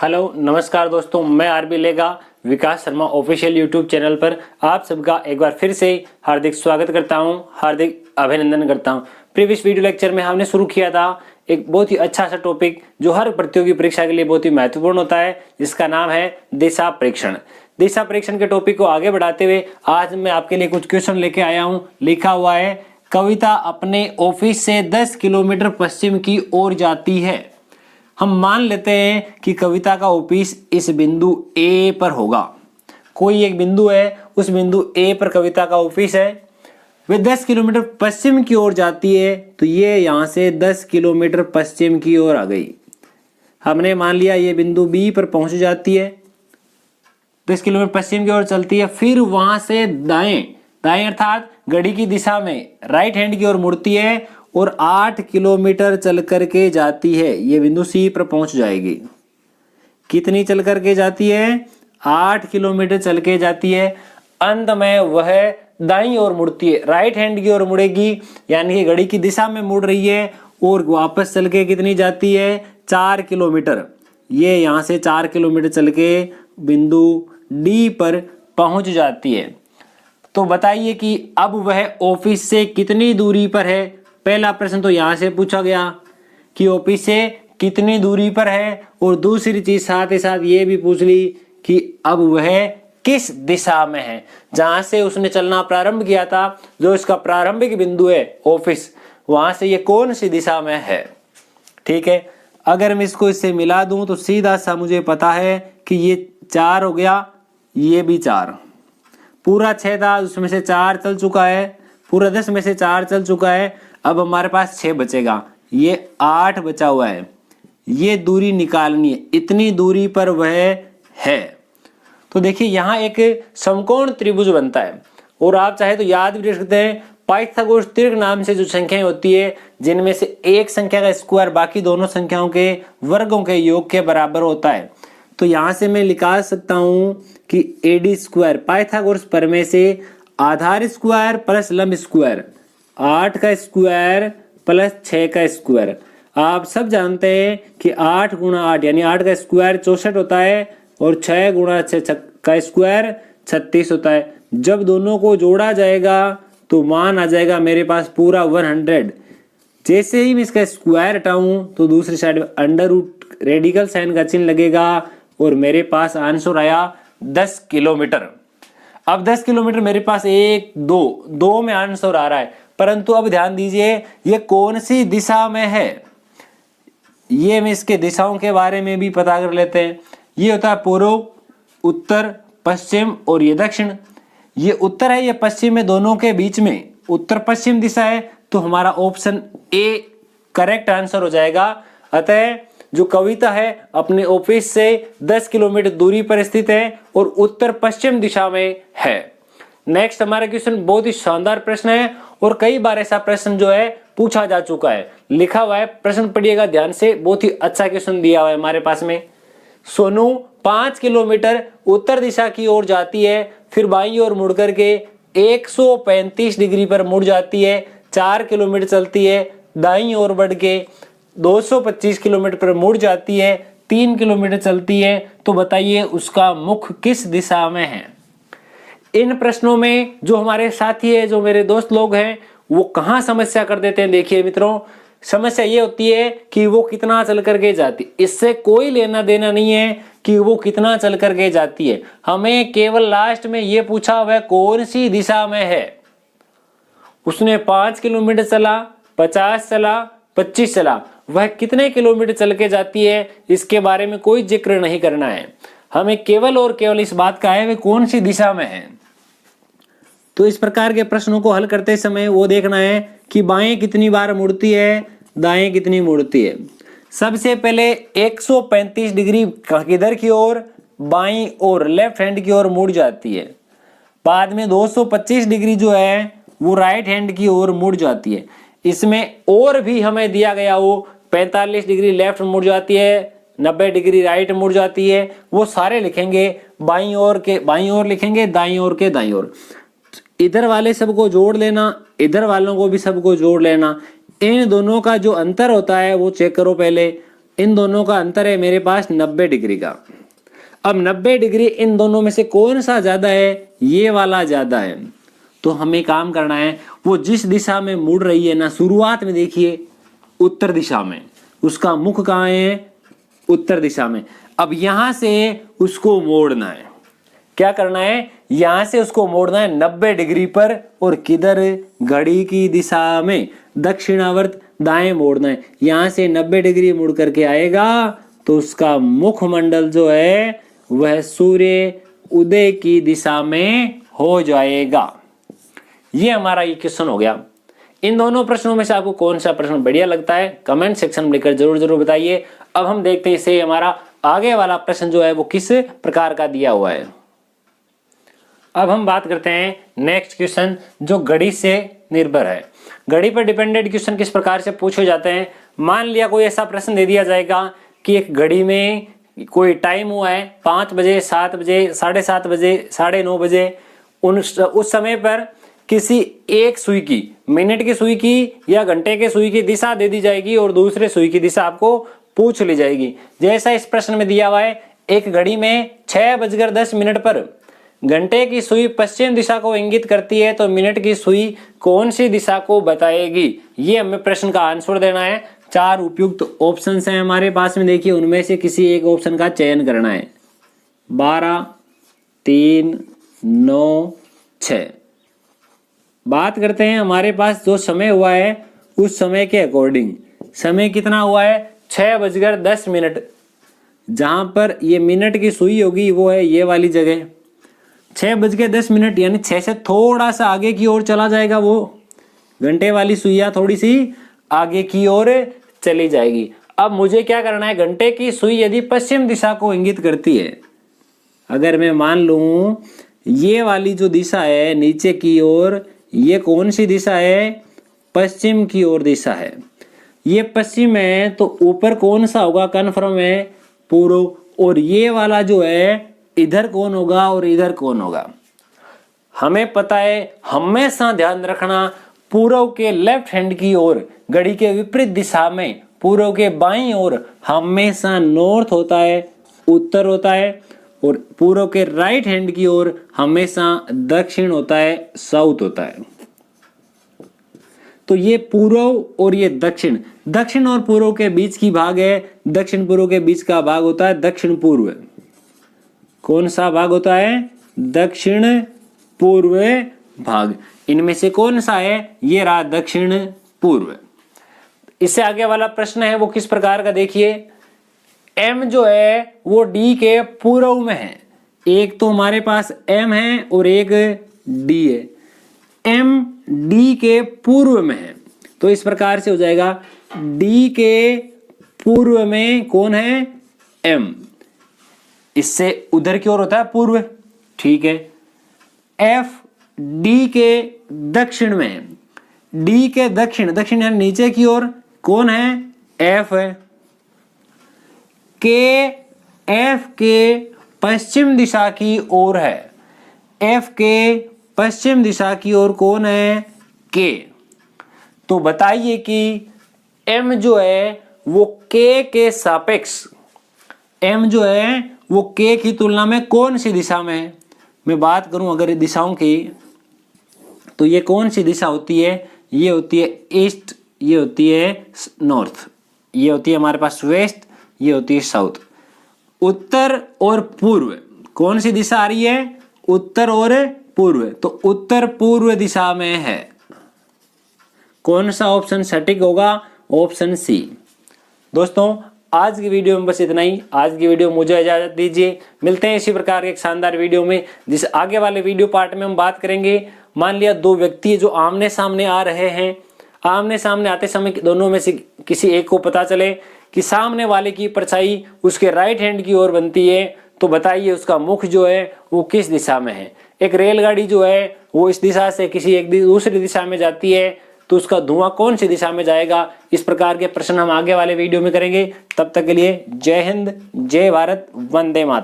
Hello नमस्कार दोस्तों, मैं आरबी लेगा विकास शर्मा ऑफिशियल यूट्यूब चैनल पर आप सबका एक बार फिर से हार्दिक स्वागत करता हूं, हार्दिक अभिनंदन करता हूं। प्रीवियस वीडियो लेक्चर में हमने शुरू किया था एक बहुत ही अच्छा सा टॉपिक जो हर प्रतियोगी परीक्षा के लिए बहुत ही महत्वपूर्ण होता है, जिसका नाम है दिशा परीक्षण। दिशा परीक्षण के टॉपिक को आगे बढ़ाते हुए आज मैं आपके लिए कुछ क्वेश्चन लेके आया हूँ। लिखा हुआ है, कविता अपने ऑफिस से 10 किलोमीटर पश्चिम की ओर जाती है। हम मान लेते हैं कि कविता का ऑफिस इस बिंदु ए पर होगा। कोई एक बिंदु है, उस बिंदु ए पर कविता का ऑफिस है। वे 10 किलोमीटर पश्चिम की ओर जाती है, तो ये यहाँ से 10 किलोमीटर पश्चिम की ओर आ गई। हमने मान लिया ये बिंदु बी पर पहुंच जाती है, 10 किलोमीटर पश्चिम की ओर चलती है, फिर वहां से दाएं दाएं अर्थात घड़ी की दिशा में राइट हैंड की ओर मुड़ती है और 8 किलोमीटर चल करके जाती है। ये बिंदु सी पर पहुंच जाएगी। कितनी चल करके जाती है? 8 किलोमीटर चल के जाती है। अंत में वह दाईं ओर मुड़ती है, राइट हैंड की ओर मुड़ेगी, यानी कि घड़ी की दिशा में मुड़ रही है और वापस चल के कितनी जाती है? 4 किलोमीटर। ये यहाँ से 4 किलोमीटर चल के बिंदु डी पर पहुंच जाती है। तो बताइए कि अब वह ऑफिस से कितनी दूरी पर है। पहला प्रश्न तो यहां से पूछा गया कि ऑफिस से कितनी दूरी पर है, और दूसरी चीज साथ ही साथ ये भी पूछ ली कि अब वह किस दिशा में है। जहां से उसने चलना प्रारंभ किया था, जो इसका प्रारंभिक बिंदु है ऑफिस, वहां से ये कौन सी दिशा में है। ठीक है, अगर मैं इसको इससे मिला दूं तो सीधा सा मुझे पता है कि ये 4 हो गया, ये भी 4। पूरा 6 था, उसमें से 4 चल चुका है, पूरा 10 में से 4 चल चुका है। अब हमारे पास 6 बचेगा, ये 8 बचा हुआ है। ये दूरी निकालनी है, इतनी दूरी पर वह है। तो देखिए यहाँ एक समकोण त्रिभुज बनता है, और आप चाहे तो याद भी रख सकते हैं, पाइथागोरस त्रिक नाम से जो संख्याएं होती है, जिनमें से एक संख्या का स्क्वायर बाकी दोनों संख्याओं के वर्गों के योग के बराबर होता है। तो यहाँ से मैं निकाल सकता हूं कि AD स्क्वायर पाइथागोरस प्रमेय से आधार स्क्वायर प्लस लंब स्क्वायर, 8 का स्क्वायर प्लस 6 का स्क्वायर। आप सब जानते हैं कि 8 गुणा 8 यानी 8 का स्क्वायर 64 होता है, और 6 गुणा 6 का स्क्वायर 36 होता है। जब दोनों को जोड़ा जाएगा तो मान आ जाएगा मेरे पास पूरा 100। जैसे ही मैं इसका स्क्वायर हटाऊं तो दूसरी साइड में अंडर रूट रेडिकल साइन का चिन्ह लगेगा, और मेरे पास आंसर आया 10 किलोमीटर। अब 10 किलोमीटर मेरे पास 1 2 में आंसर आ रहा है, परंतु अब ध्यान दीजिए ये कौन सी दिशा में है। ये मैं इसके दिशाओं के बारे में भी पता कर लेते हैं। ये होता है पूर्व, उत्तर, पश्चिम और ये दक्षिण। ये उत्तर है, ये पश्चिम है, दोनों के बीच में उत्तर पश्चिम दिशा है, तो हमारा ऑप्शन ए करेक्ट आंसर हो जाएगा। अतः जो कविता है अपने ऑफिस से 10 किलोमीटर दूरी पर स्थित है और उत्तर पश्चिम दिशा में है। नेक्स्ट हमारा क्वेश्चन बहुत ही शानदार प्रश्न है, और कई बार ऐसा प्रश्न जो है पूछा जा चुका है। लिखा हुआ है, प्रश्न पढ़िएगा ध्यान से, बहुत ही अच्छा क्वेश्चन दिया हुआ है हमारे पास में। सोनू 5 किलोमीटर उत्तर दिशा की ओर जाती है, फिर बाईं ओर मुड़ करके 135 डिग्री पर मुड़ जाती है, 4 किलोमीटर चलती है, दाईं ओर बढ़ के 225 किलोमीटर पर मुड़ जाती है, 3 किलोमीटर चलती है। तो बताइए उसका मुख किस दिशा में है। इन प्रश्नों में जो हमारे साथी है, जो मेरे दोस्त लोग हैं, वो कहाँ समस्या कर देते हैं। देखिए मित्रों, समस्या ये होती है कि वो कितना चल करके जाती, इससे कोई लेना देना नहीं है कि वो कितना चल करके जाती है। हमें केवल लास्ट में ये पूछा वह कौन सी दिशा में है। उसने 5 किलोमीटर चला, 50 चला, 25 चला, वह कितने किलोमीटर चल के जाती है, इसके बारे में कोई जिक्र नहीं करना है। हमें केवल और केवल इस बात का है वे कौन सी दिशा में है। तो इस प्रकार के प्रश्नों को हल करते समय वो देखना है कि बाएं कितनी बार मुड़ती है, दाएं कितनी मुड़ती है। सबसे पहले 135 डिग्री किधर की ओर, बाईं और लेफ्ट हैंड की ओर मुड़ जाती है। बाद में 225 डिग्री जो है वो राइट हैंड की ओर मुड़ जाती है। इसमें और भी हमें दिया गया वो 45 डिग्री लेफ्ट मुड़ जाती है, 90 डिग्री राइट मुड़ जाती है। वो सारे लिखेंगे, बाईं ओर के बाईं ओर लिखेंगे, दाईं ओर के दाईं ओर। इधर वाले सबको जोड़ लेना, इधर वालों को भी सबको जोड़ लेना। इन दोनों का जो अंतर होता है वो चेक करो पहले। इन दोनों का अंतर है मेरे पास 90 डिग्री का। अब 90 डिग्री इन दोनों में से कौन सा ज्यादा है? ये वाला ज्यादा है। तो हमें काम करना है, वो जिस दिशा में मुड़ रही है ना, शुरुआत में देखिए उत्तर दिशा में, उसका मुख कहाँ है? उत्तर दिशा में। अब यहां से उसको मोड़ना है। क्या करना है? यहां से उसको मोड़ना है 90 डिग्री पर, और किधर? घड़ी की दिशा में, दक्षिणावर्त दाएं मोड़ना है। यहां से 90 डिग्री मुड़ करके आएगा तो उसका मुखमंडल जो है वह सूर्य उदय की दिशा में हो जाएगा। ये हमारा ये क्वेश्चन हो गया। इन दोनों प्रश्नों में से आपको कौन सा प्रश्न बढ़िया लगता है कमेंट सेक्शन में लिखकर जरूर बताइए। अब हम देखते हैं इसे हमारा आगे वाला प्रश्न जो है वो किस प्रकार का दिया हुआ है। अब हम बात करते हैं नेक्स्ट क्वेश्चन जो घड़ी से निर्भर है। घड़ी पर डिपेंडेंट क्वेश्चन किस प्रकार से पूछे जाते हैं। मान लिया कोई ऐसा प्रश्न दे दिया जाएगा कि एक घड़ी में कोई टाइम हुआ है 5 बजे, 7 बजे, 7:30 बजे, 9:30 बजे, उस समय पर किसी एक सुई की, मिनट की सुई की या घंटे के सुई की दिशा दे दी जाएगी और दूसरे सुई की दिशा आपको पूछ ली जाएगी। जैसा इस प्रश्न में दिया हुआ है, एक घड़ी में 6:10 पर घंटे की सुई पश्चिम दिशा को इंगित करती है, तो मिनट की सुई कौन सी दिशा को बताएगी? ये हमें प्रश्न का आंसर देना है। 4 उपयुक्त ऑप्शन हैं हमारे पास में, देखिए उनमें से किसी एक ऑप्शन का चयन करना है। 12, 3, 9, 6। बात करते हैं हमारे पास जो समय हुआ है उस समय के अकॉर्डिंग। समय कितना हुआ है? 6:10। जहां पर ये मिनट की सुई होगी वो है ये वाली जगह। 6:10 यानी 6 से थोड़ा सा आगे की ओर चला जाएगा, वो घंटे वाली सुइया थोड़ी सी आगे की ओर चली जाएगी। अब मुझे क्या करना है? घंटे की सुई यदि पश्चिम दिशा को इंगित करती है, अगर मैं मान लूं ये वाली जो दिशा है नीचे की ओर, ये कौन सी दिशा है? पश्चिम की ओर दिशा है। ये पश्चिम है तो ऊपर कौन सा होगा? कन्फर्म है पूर्व। और ये वाला जो है इधर कौन होगा और इधर कौन होगा? हमें पता है, हमेशा ध्यान रखना, पूर्व के लेफ्ट हैंड की ओर घड़ी के विपरीत दिशा में पूर्व के बाईं ओर हमेशा नॉर्थ होता है, उत्तर होता है, और पूर्व के राइट हैंड की ओर हमेशा दक्षिण होता है, साउथ होता है। तो ये पूर्व और ये दक्षिण, दक्षिण और पूर्व के बीच की भाग है, दक्षिण पूर्व के बीच का भाग होता है दक्षिण पूर्व। कौन सा भाग होता है? दक्षिण पूर्व भाग। इनमें से कौन सा है? ये रहा दक्षिण पूर्व। इससे आगे वाला प्रश्न है वो किस प्रकार का, देखिए M जो है वो D के पूर्व में है। एक तो हमारे पास M है और एक D है। M D के पूर्व में है, तो इस प्रकार से हो जाएगा D के पूर्व में कौन है? M। इससे उधर की ओर होता है पूर्व, ठीक है। F D के दक्षिण में है। D के दक्षिण, दक्षिण यानी नीचे की ओर कौन है? F है। K F के पश्चिम दिशा की ओर है। F के पश्चिम दिशा की ओर कौन है? K। तो बताइए कि M जो है वो K के सापेक्ष, M जो है वो K की तुलना में कौन सी दिशा में है? मैं बात करूं अगर दिशाओं की, तो ये कौन सी दिशा होती है? ये होती है ईस्ट, ये होती है नॉर्थ, ये होती है हमारे पास वेस्ट, ये होती है साउथ। उत्तर और पूर्व कौन सी दिशा आ रही है? उत्तर और पूर्व। तो उत्तर पूर्व दिशा में है। कौन सा ऑप्शन सटीक होगा? Option C. दोस्तों आज की वीडियो में बस इतना ही। आज की वीडियो मुझे इजाजत दीजिए, मिलते हैं इसी प्रकार के एक शानदार वीडियो में, जिस आगे वाले वीडियो पार्ट में हम बात करेंगे। मान लिया 2 व्यक्ति जो आमने सामने आ रहे हैं, आमने सामने आते समय दोनों में से किसी एक को पता चले कि सामने वाले की परछाई उसके राइट हैंड की ओर बनती है, तो बताइए उसका मुख जो है वो किस दिशा में है। एक रेलगाड़ी जो है वो इस दिशा से किसी एक दूसरी दिशा में जाती है, तो उसका धुआं कौन सी दिशा में जाएगा? इस प्रकार के प्रश्न हम आगे वाले वीडियो में करेंगे। तब तक के लिए जय हिंद, जय भारत, वंदे मातरम।